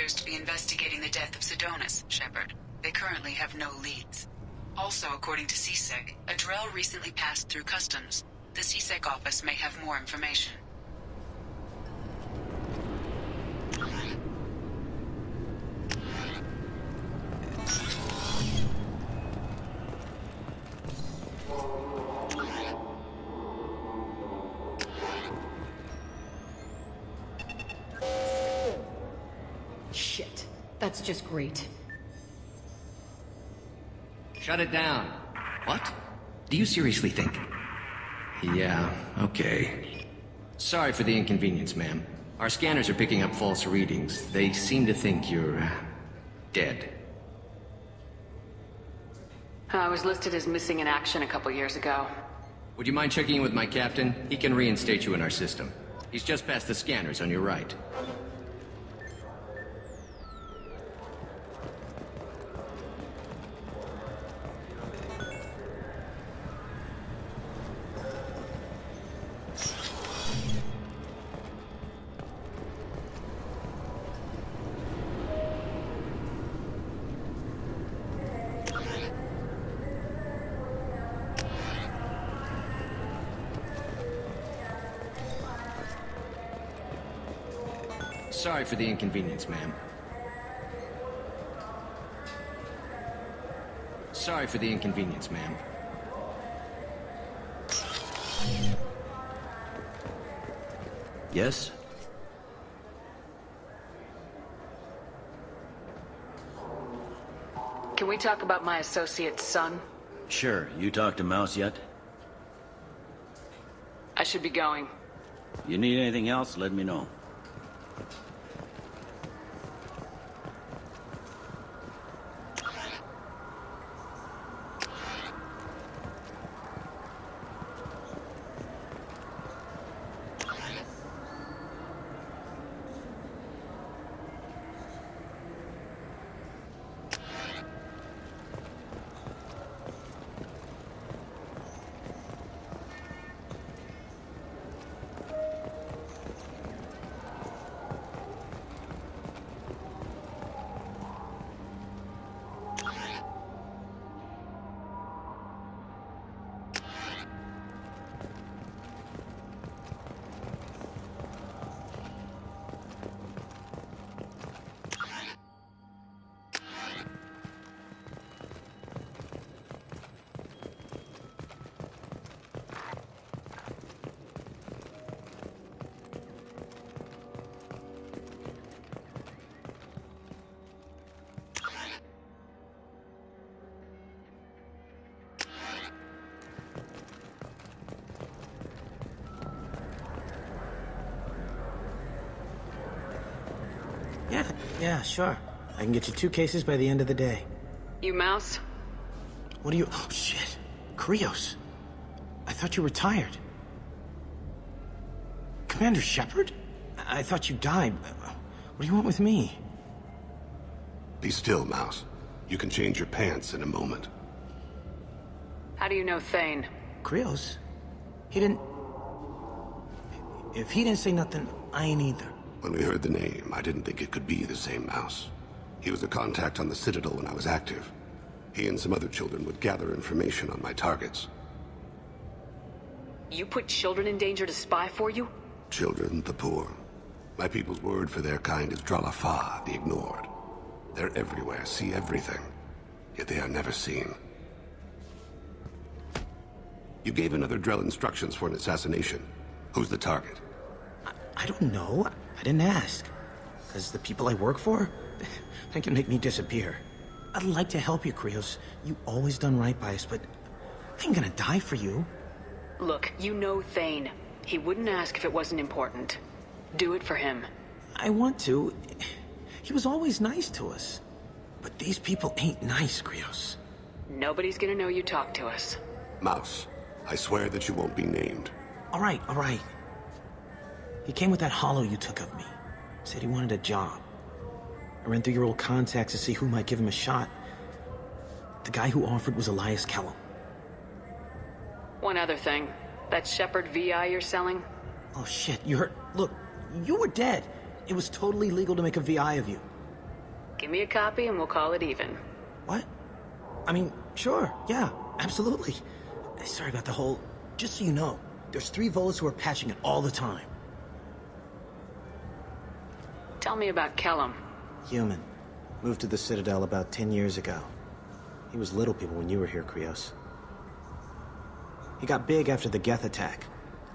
appears to be investigating the death of Sidonis, Shepard. They currently have no leads. Also, according to CSEC, a Drell recently passed through customs. The CSEC office may have more information. Shit. That's just great. Shut it down. What? Do you seriously think? Yeah, okay. Sorry for the inconvenience, ma'am. Our scanners are picking up false readings. They seem to think you're... dead. I was listed as missing in action a couple years ago. Would you mind checking in with my captain? He can reinstate you in our system. He's just past the scanners on your right. Sorry for the inconvenience, ma'am. Sorry for the inconvenience, ma'am. Yes? Can we talk about my associate's son? Sure. You talked to Mouse yet? I should be going. You need anything else, let me know. Yeah, sure. I can get you 2 cases by the end of the day. You Mouse? What are you... Oh, shit. Krios. I thought you retired. Commander Shepard? I thought you died. What do you want with me? Be still, Mouse. You can change your pants in a moment. How do you know Thane? Krios? He didn't... If he didn't say nothing, I ain't either. When we heard the name, I didn't think it could be the same Mouse. He was a contact on the Citadel when I was active. He and some other children would gather information on my targets. You put children in danger to spy for you? Children, the poor. My people's word for their kind is Dralafa, the ignored. They're everywhere, see everything. Yet they are never seen. You gave another Drell instructions for an assassination. Who's the target? I don't know. I didn't ask. Because the people I work for, they can make me disappear. I'd like to help you, Krios. You always done right by us, but I ain't gonna die for you. Look, you know Thane. He wouldn't ask if it wasn't important. Do it for him. I want to. He was always nice to us. But these people ain't nice, Krios. Nobody's gonna know you talked to us. Mouse, I swear that you won't be named. All right, all right. He came with that hollow you took of me. Said he wanted a job. I ran through your old contacts to see who might give him a shot. The guy who offered was Elias Kellum. One other thing. That Shepard VI you're selling? Oh shit, you heard... Look, you were dead. It was totally legal to make a VI of you. Give me a copy and we'll call it even. What? I mean, sure, yeah, absolutely. Sorry about the whole... Just so you know, there's 3 Volus who are patching it all the time. Tell me about Kellum. Human. Moved to the Citadel about 10 years ago. He was little people when you were here, Krios. He got big after the Geth attack.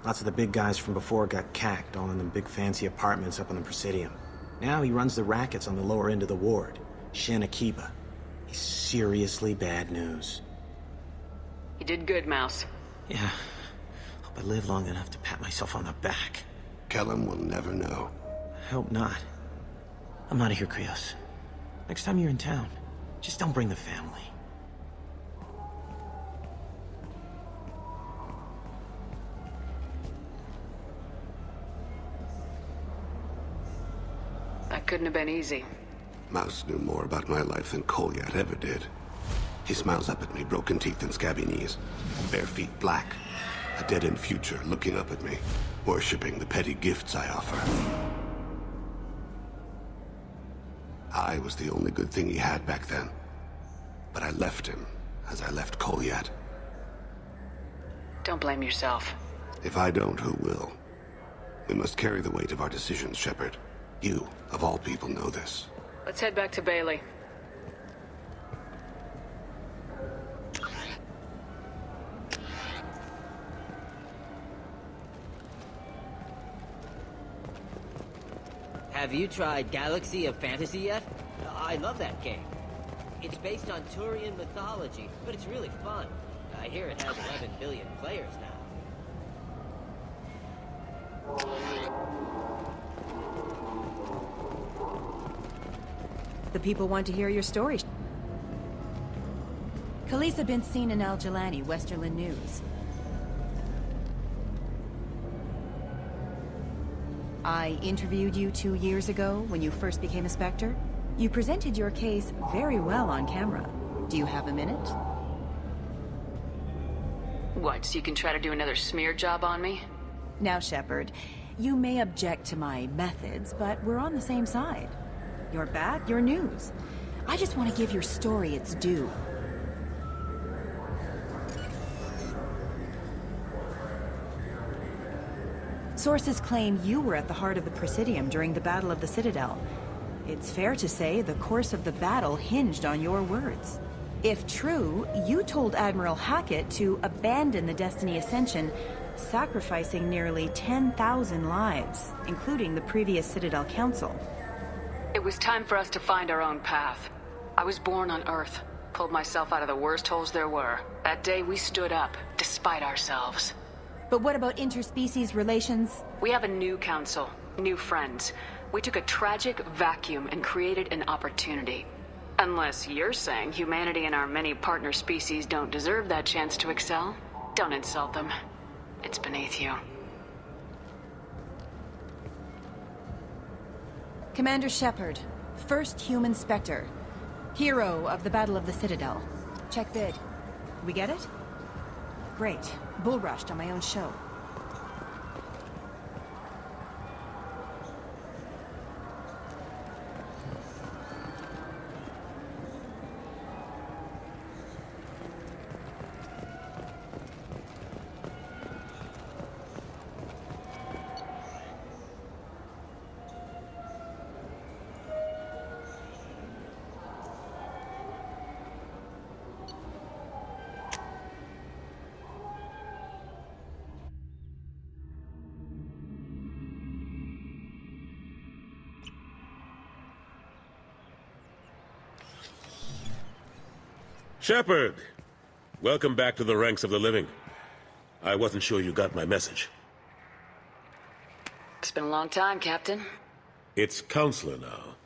Lots of the big guys from before got cacked, all in them big fancy apartments up on the Presidium. Now he runs the rackets on the lower end of the ward, Shin Akiba. He's seriously bad news. You did good, Mouse. Yeah. Hope I live long enough to pat myself on the back. Kellum will never know. I hope not. I'm out of here, Krios. Next time you're in town, just don't bring the family. That couldn't have been easy. Mouse knew more about my life than Kolyat ever did. He smiles up at me, broken teeth and scabby knees, bare feet black, a dead-end future looking up at me, worshipping the petty gifts I offer. I was the only good thing he had back then, but I left him as I left Kolyat. Don't blame yourself. If I don't, who will? We must carry the weight of our decisions, Shepard. You, of all people, know this. Let's head back to Bailey. Have you tried Galaxy of Fantasy yet? I love that game. It's based on Turian mythology, but it's really fun. I hear it has 11 billion players now. The people want to hear your story. Khaleesa been seen in Al Jalani, Westerland News. I interviewed you 2 years ago when you first became a Spectre. You presented your case very well on camera. Do you have a minute? What, so you can try to do another smear job on me? Now, Shepard, you may object to my methods, but we're on the same side. You're back, you're news. I just want to give your story its due. Sources claim you were at the heart of the Presidium during the Battle of the Citadel. It's fair to say the course of the battle hinged on your words. If true, you told Admiral Hackett to abandon the Destiny Ascension, sacrificing nearly 10,000 lives, including the previous Citadel Council. It was time for us to find our own path. I was born on Earth, pulled myself out of the worst holes there were. That day we stood up, despite ourselves. But what about interspecies relations? We have a new council, new friends. We took a tragic vacuum and created an opportunity. Unless you're saying humanity and our many partner species don't deserve that chance to excel, don't insult them. It's beneath you. Commander Shepard, first human Spectre. Hero of the Battle of the Citadel. Check vid. We get it? Great. Bull rushed on my own show. Shepard! Welcome back to the ranks of the living. I wasn't sure you got my message. It's been a long time, Captain. It's Counselor now.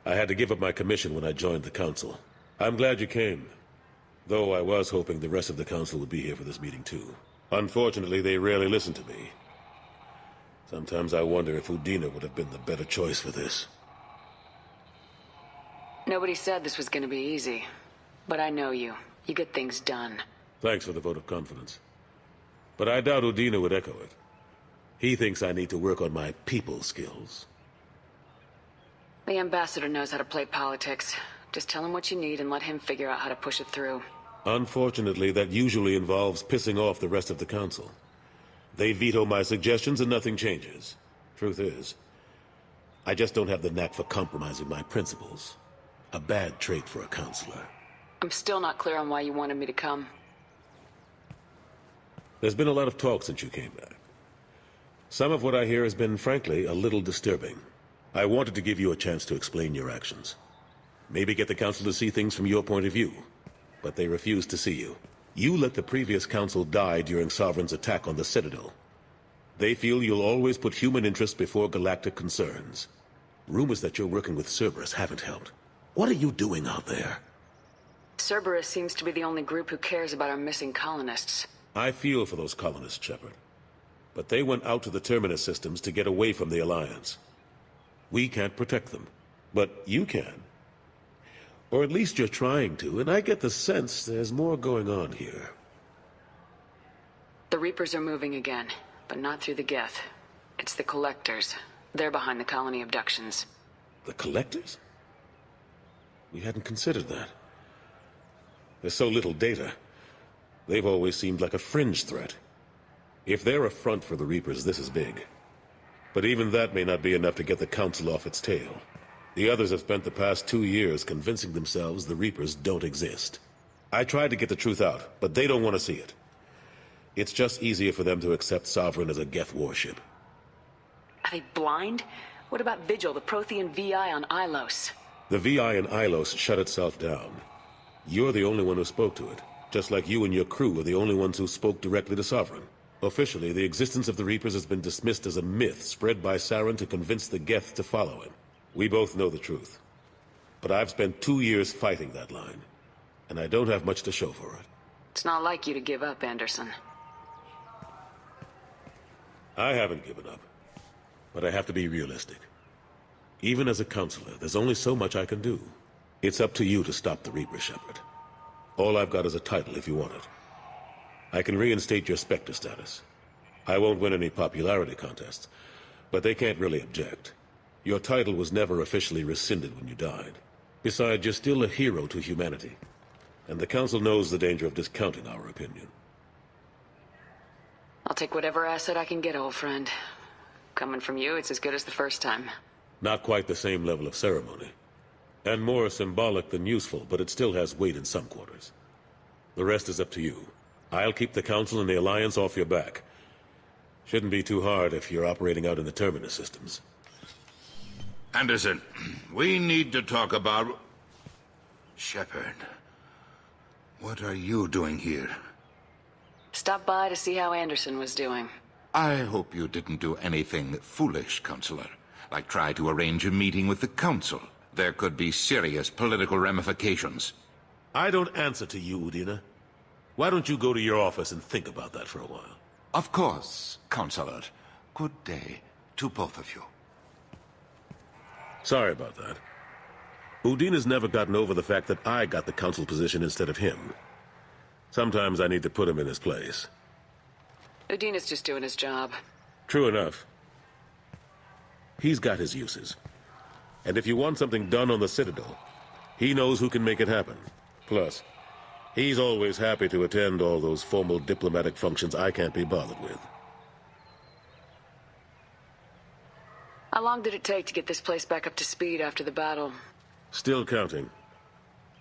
I had to give up my commission when I joined the Council. I'm glad you came. Though I was hoping the rest of the Council would be here for this meeting too. Unfortunately, they rarely listen to me. Sometimes I wonder if Udina would have been the better choice for this. Nobody said this was gonna be easy. But I know you. You get things done. Thanks for the vote of confidence. But I doubt Udina would echo it. He thinks I need to work on my people skills. The ambassador knows how to play politics. Just tell him what you need and let him figure out how to push it through. Unfortunately, that usually involves pissing off the rest of the council. They veto my suggestions and nothing changes. Truth is, I just don't have the knack for compromising my principles. A bad trait for a counselor. I'm still not clear on why you wanted me to come. There's been a lot of talk since you came back. Some of what I hear has been, frankly, a little disturbing. I wanted to give you a chance to explain your actions. Maybe get the council to see things from your point of view. But they refuse to see you. You let the previous council die during Sovereign's attack on the Citadel. They feel you'll always put human interests before galactic concerns. Rumors that you're working with Cerberus haven't helped. What are you doing out there? Cerberus seems to be the only group who cares about our missing colonists. I feel for those colonists, Shepard. But they went out to the Terminus systems to get away from the Alliance. We can't protect them, but you can. Or at least you're trying to, and I get the sense there's more going on here. The Reapers are moving again, but not through the Geth. It's the Collectors. They're behind the colony abductions. The Collectors? We hadn't considered that. There's so little data. They've always seemed like a fringe threat. If they're a front for the Reapers, this is big. But even that may not be enough to get the Council off its tail. The others have spent the past 2 years convincing themselves the Reapers don't exist. I tried to get the truth out, but they don't want to see it. It's just easier for them to accept Sovereign as a Geth warship. Are they blind? What about Vigil, the Prothean VI on Ilos? The VI in Ilos shut itself down. You're the only one who spoke to it, just like you and your crew are the only ones who spoke directly to Sovereign. Officially, the existence of the Reapers has been dismissed as a myth spread by Saren to convince the Geth to follow him. We both know the truth. But I've spent 2 years fighting that line, and I don't have much to show for it. It's not like you to give up, Anderson. I haven't given up, but I have to be realistic. Even as a counselor, there's only so much I can do. It's up to you to stop the Reaper, Shepard. All I've got is a title if you want it. I can reinstate your Spectre status. I won't win any popularity contests, but they can't really object. Your title was never officially rescinded when you died. Besides, you're still a hero to humanity, and the Council knows the danger of discounting our opinion. I'll take whatever asset I can get, old friend. Coming from you, it's as good as the first time. Not quite the same level of ceremony, and more symbolic than useful, but it still has weight in some quarters. The rest is up to you. I'll keep the Council and the Alliance off your back. Shouldn't be too hard if you're operating out in the Terminus systems. Anderson, we need to talk about... Shepard, what are you doing here? Stop by to see how Anderson was doing. I hope you didn't do anything foolish, Counselor. Like try to arrange a meeting with the Council. There could be serious political ramifications. I don't answer to you, Udina. Why don't you go to your office and think about that for a while? Of course, Counselor. Good day to both of you. Sorry about that. Udina's never gotten over the fact that I got the Council position instead of him. Sometimes I need to put him in his place. Udina's just doing his job. True enough. He's got his uses. And if you want something done on the Citadel, he knows who can make it happen. Plus, he's always happy to attend all those formal diplomatic functions I can't be bothered with. How long did it take to get this place back up to speed after the battle? Still counting.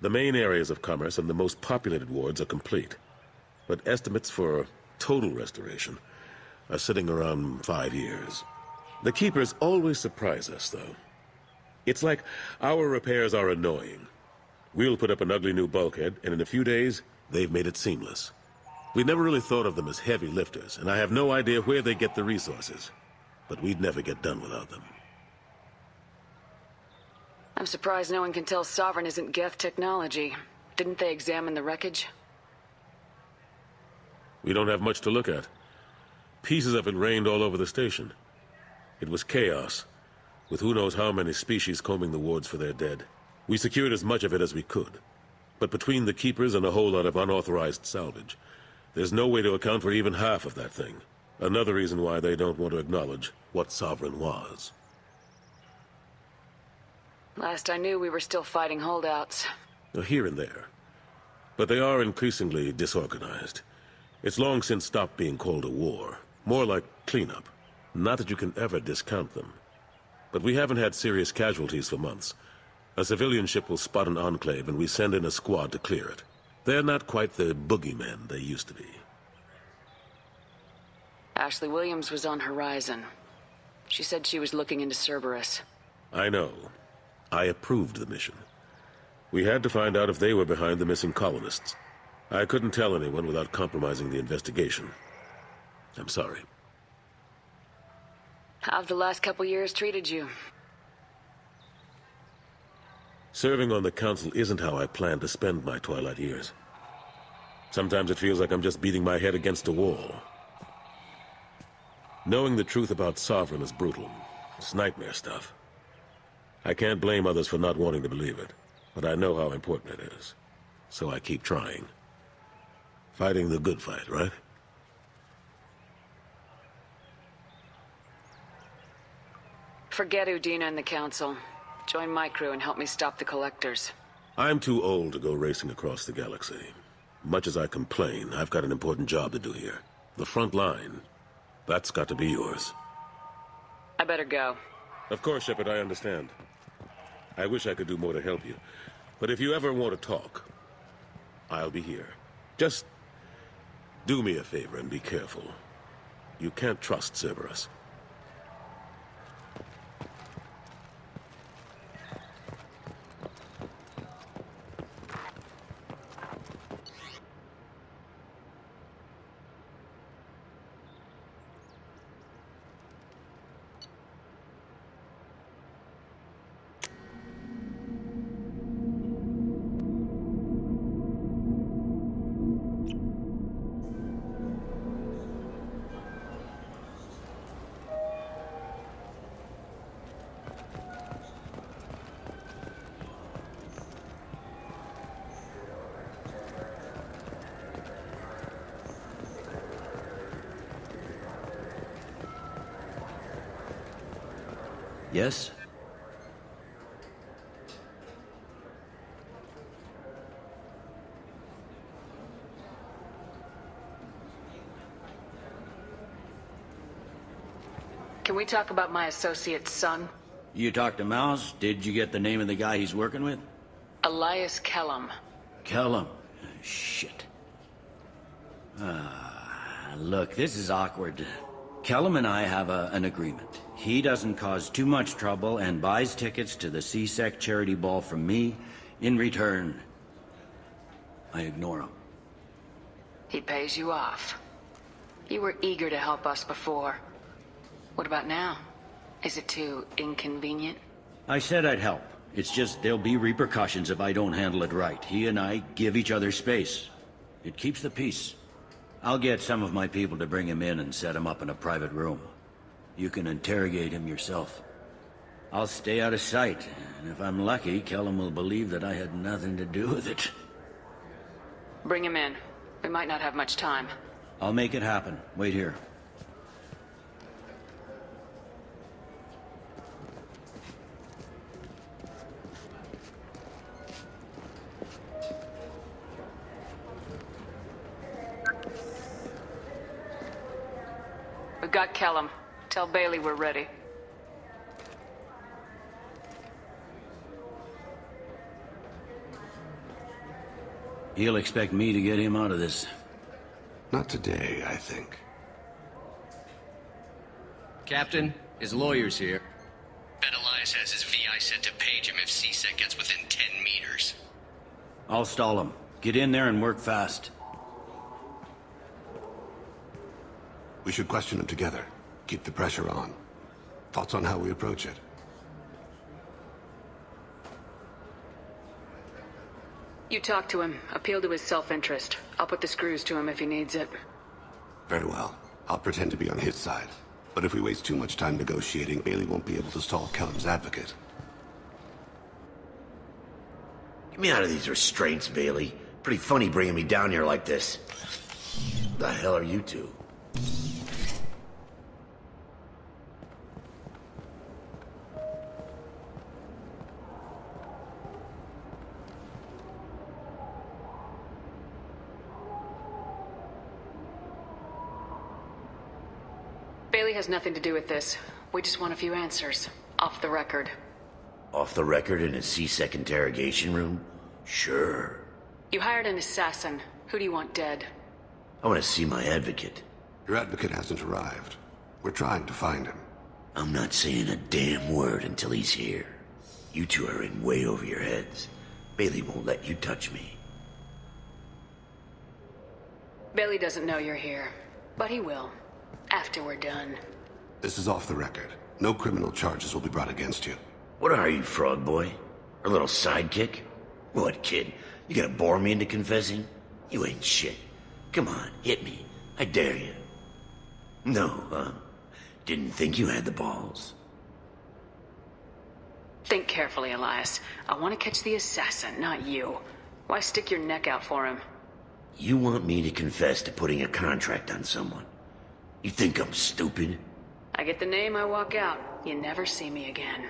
The main areas of commerce and the most populated wards are complete. But estimates for total restoration are sitting around 5 years. The Keepers always surprise us, though. It's like our repairs are annoying. We'll put up an ugly new bulkhead, and in a few days, they've made it seamless. We never really thought of them as heavy lifters, and I have no idea where they get the resources. But we'd never get done without them. I'm surprised no one can tell Sovereign isn't Geth technology. Didn't they examine the wreckage? We don't have much to look at. Pieces of it rained all over the station. It was chaos, with who knows how many species combing the wards for their dead. We secured as much of it as we could. But between the Keepers and a whole lot of unauthorized salvage, there's no way to account for even half of that thing. Another reason why they don't want to acknowledge what Sovereign was. Last I knew, we were still fighting holdouts. Here and there. But they are increasingly disorganized. It's long since stopped being called a war. More like cleanup. Not that you can ever discount them. But we haven't had serious casualties for months. A civilian ship will spot an enclave and we send in a squad to clear it. They're not quite the boogeymen they used to be. Ashley Williams was on Horizon. She said she was looking into Cerberus. I know. I approved the mission. We had to find out if they were behind the missing colonists. I couldn't tell anyone without compromising the investigation. I'm sorry. How have the last couple years treated you? Serving on the Council isn't how I plan to spend my twilight years. Sometimes it feels like I'm just beating my head against a wall. Knowing the truth about Sovereign is brutal. It's nightmare stuff. I can't blame others for not wanting to believe it, but I know how important it is. So I keep trying. Fighting the good fight, right? Forget Udina and the Council. Join my crew and help me stop the Collectors. I'm too old to go racing across the galaxy. Much as I complain, I've got an important job to do here. The front line. That's got to be yours. I better go. Of course, Shepard, I understand. I wish I could do more to help you. But if you ever want to talk, I'll be here. Just do me a favor and be careful. You can't trust Cerberus. Yes? Can we talk about my associate's son? You talked to Mouse? Did you get the name of the guy he's working with? Elias Kellum. Kellum. Shit. Look, this is awkward. Kellum and I have an agreement. He doesn't cause too much trouble and buys tickets to the CSEC charity ball from me. In return, I ignore him. He pays you off. You were eager to help us before. What about now? Is it too inconvenient? I said I'd help. It's just there'll be repercussions if I don't handle it right. He and I give each other space. It keeps the peace. I'll get some of my people to bring him in and set him up in a private room. You can interrogate him yourself. I'll stay out of sight, and if I'm lucky, Kellum will believe that I had nothing to do with it. Bring him in. We might not have much time. I'll make it happen. Wait here. We've got Kellum. Tell Bailey we're ready. He'll expect me to get him out of this. Not today, I think. Captain, his lawyer's here. Bet Elias has his VI set to page him if CSEC gets within 10 meters. I'll stall him. Get in there and work fast. We should question him together. Keep the pressure on. Thoughts on how we approach it? You talk to him. Appeal to his self-interest. I'll put the screws to him if he needs it. Very well. I'll pretend to be on his side. But if we waste too much time negotiating, Bailey won't be able to stall Kellum's advocate. Get me out of these restraints, Bailey. Pretty funny bringing me down here like this. The hell are you two? Bailey has nothing to do with this. We just want a few answers. Off the record. Off the record in a C-Sec interrogation room? Sure. You hired an assassin. Who do you want dead? I want to see my advocate. Your advocate hasn't arrived. We're trying to find him. I'm not saying a damn word until he's here. You two are in way over your heads. Bailey won't let you touch me. Bailey doesn't know you're here, but he will. After we're done. This is off the record. No criminal charges will be brought against you. What are you, frog boy? Our little sidekick? What, kid? You gonna bore me into confessing? You ain't shit. Come on, hit me. I dare you. No, huh? Didn't think you had the balls. Think carefully, Elias. I want to catch the assassin, not you. Why stick your neck out for him? You want me to confess to putting a contract on someone? You think I'm stupid? I get the name, I walk out. You never see me again.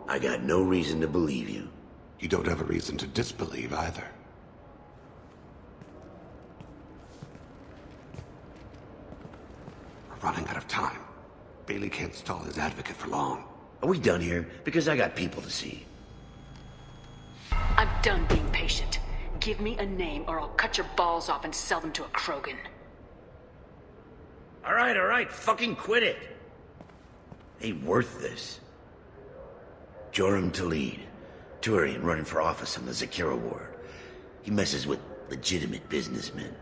I got no reason to believe you. You don't have a reason to disbelieve either. We're running out of time. Bailey can't stall his advocate for long. Are we done here? Because I got people to see. I'm done being patient. Give me a name or I'll cut your balls off and sell them to a Krogan. All right, fucking quit it. Ain't worth this. Joram Talid, Turian running for office on the Zakira ward. He messes with legitimate businessmen.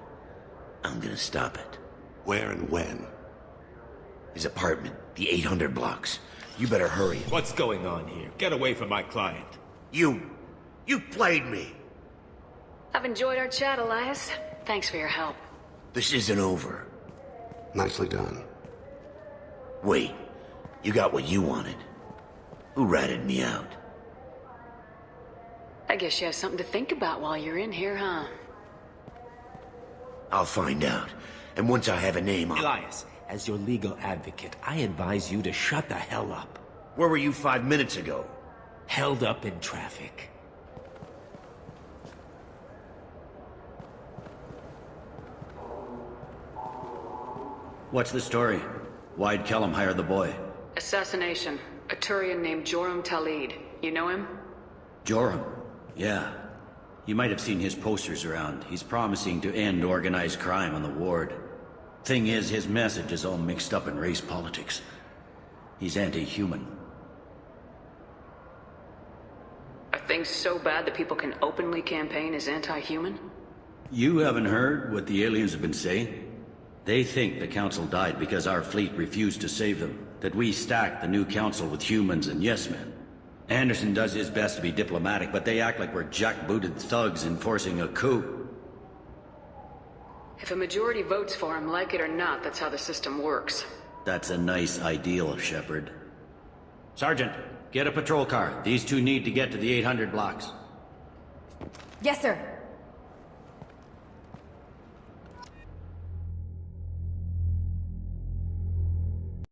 I'm gonna stop it. Where and when? His apartment, the 800 blocks. You better hurry. What's going on here? Get away from my client. You played me. I've enjoyed our chat, Elias. Thanks for your help. This isn't over. Nicely done. Wait, you got what you wanted. Who ratted me out? I guess you have something to think about while you're in here, huh? I'll find out. And once I have a name, Elias, as your legal advocate, I advise you to shut the hell up. Where were you 5 minutes ago? Held up in traffic. What's the story? Why'd Kellum hire the boy? Assassination. A Turian named Joram Talid. You know him? Joram? Yeah. You might have seen his posters around. He's promising to end organized crime on the ward. Thing is, his message is all mixed up in race politics. He's anti-human. Are things so bad that people can openly campaign as anti-human? You haven't heard what the aliens have been saying? They think the Council died because our fleet refused to save them. That we stacked the new Council with humans and yes-men. Anderson does his best to be diplomatic, but they act like we're jackbooted thugs enforcing a coup. If a majority votes for him, like it or not, that's how the system works. That's a nice ideal, Shepard. Sergeant, get a patrol car. These two need to get to the 800 blocks. Yes, sir.